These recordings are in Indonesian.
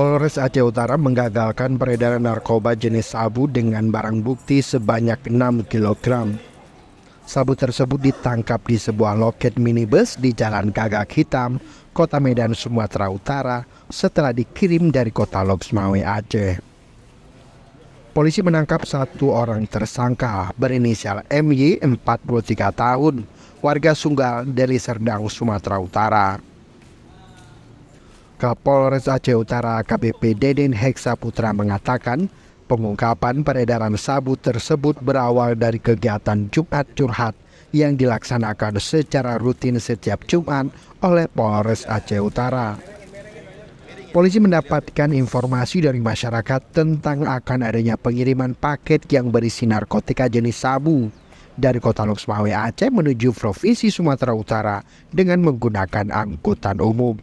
Polres Aceh Utara menggagalkan peredaran narkoba jenis sabu dengan barang bukti sebanyak 6 kg. Sabu tersebut ditangkap di sebuah loket minibus di Jalan Gagak Hitam, Kota Medan, Sumatera Utara setelah dikirim dari Kota Lopsmawe, Aceh. Polisi menangkap satu orang tersangka berinisial MY 43 tahun, warga Sunggal, Deli Serdang, Sumatera Utara. Kapolres Aceh Utara AKBP Deden Heksa Putra mengatakan pengungkapan peredaran sabu tersebut berawal dari kegiatan Jumat Curhat yang dilaksanakan secara rutin setiap Jumat oleh Polres Aceh Utara. Polisi mendapatkan informasi dari masyarakat tentang akan adanya pengiriman paket yang berisi narkotika jenis sabu dari Kota Lopsmawe, Aceh menuju Provinsi Sumatera Utara dengan menggunakan angkutan umum.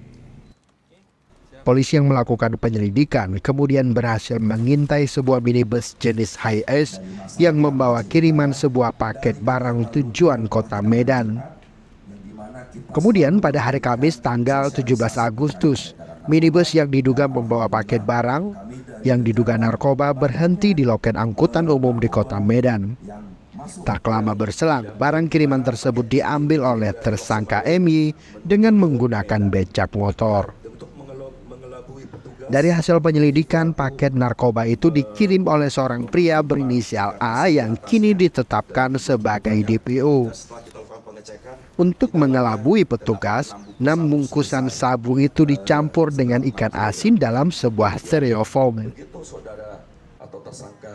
Polisi yang melakukan penyelidikan kemudian berhasil mengintai sebuah minibus jenis Hiace yang membawa kiriman sebuah paket barang tujuan Kota Medan. Kemudian pada hari Kamis tanggal 17 Agustus, minibus yang diduga membawa paket barang yang diduga narkoba berhenti di loket angkutan umum di Kota Medan. Tak lama berselang, barang kiriman tersebut diambil oleh tersangka MY dengan menggunakan becak motor. Dari hasil penyelidikan, paket narkoba itu dikirim oleh seorang pria berinisial A yang kini ditetapkan sebagai DPO. Untuk mengelabui petugas, 6 bungkusan sabu itu dicampur dengan ikan asin dalam sebuah styrofoam.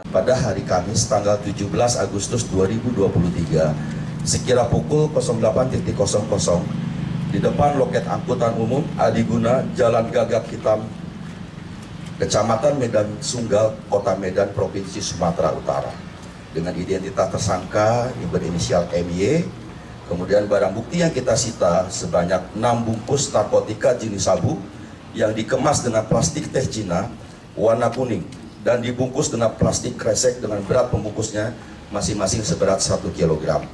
Pada hari Kamis tanggal 17 Agustus 2023, sekira pukul 08.00 di depan loket angkutan umum Adiguna Jalan Gagak Hitam, Kecamatan Medan Sunggal, Kota Medan, Provinsi Sumatera Utara, dengan identitas tersangka yang berinisial MY. Kemudian barang bukti yang kita sita sebanyak 6 bungkus narkotika jenis sabu yang dikemas dengan plastik teh Cina warna kuning dan dibungkus dengan plastik kresek dengan berat pembungkusnya masing-masing seberat 1 kg.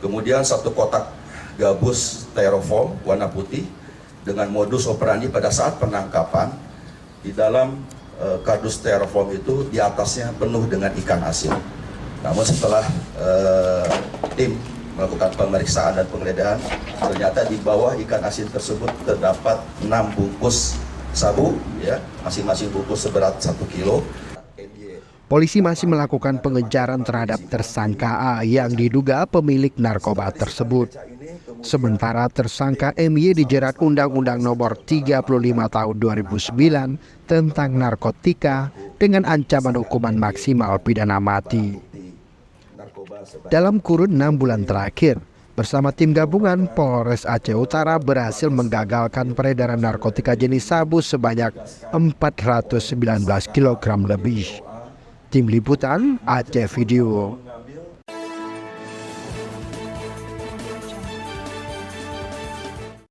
Kemudian 1 kotak gabus styrofoam warna putih dengan modus operandi pada saat penangkapan. Di dalam kardus styrofoam itu di atasnya penuh dengan ikan asin. Namun setelah tim melakukan pemeriksaan dan penggeledahan, ternyata di bawah ikan asin tersebut terdapat 6 bungkus sabu, ya, masing-masing bungkus seberat 1 kilo. Polisi masih melakukan pengejaran terhadap tersangka A yang diduga pemilik narkoba tersebut. Sementara tersangka MY dijerat Undang-Undang Nomor 35 Tahun 2009 tentang narkotika dengan ancaman hukuman maksimal pidana mati. Dalam kurun 6 bulan terakhir, bersama tim gabungan Polres Aceh Utara berhasil menggagalkan peredaran narkotika jenis sabu sebanyak 419 kg lebih. Tim Liputan Aceh Video.